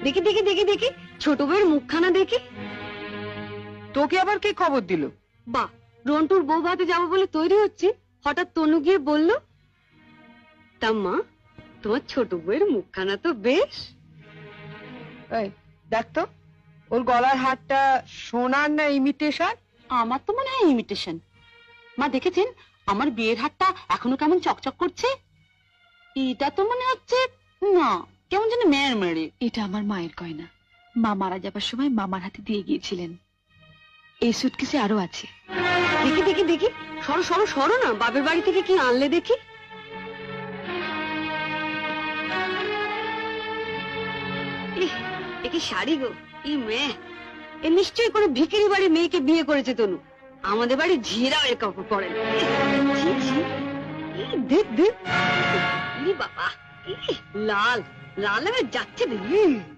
দেখি দেখি দেখি দেখি ছোট বউয়ের মুখখানা দেখি। তোকে আবার কে খবর দিল? বা রন্টুর বউ ভাতে যাবো বলে তৈরি হচ্ছে, হঠাৎ তনু গিয়ে বলল, তা মা তোমার ছোট বউয়ের মুখখানা তো বেশ। এই দেখ তো, ওর গলার হারটা সোনার না ইমিটেশন? আমার তো মনে হয় ইমিটেশন। মা দেখেছেন আমার বিয়ের হারটা এখনো কেমন চকচক করছে? এটা তো মনে হচ্ছে না, কেমন যেন মেয়ের মেরে। এটা আমার মায়ের গয়না, মা মারা যাবার সময় মামার হাতে দিয়ে গিয়েছিলেন। এই সুটকেসে আরো আছে। দেখি দেখি দেখি, সরো সরো সরো না, বাপের বাড়ি থেকে কি আনলে দেখি। এ কি শাড়ি গো, ই মেয়ে, এ নিশ্চয়ই কোনো ভিখারি বাড়ির মেয়েকে বিয়ে করেছে তনু। আমাদের বাড়ি ঝিরাও এ কাপড় পরে না। ছি, ছি। দেখ দেখ, বাবা লাল লাল হয়ে যাচ্ছে দেখি।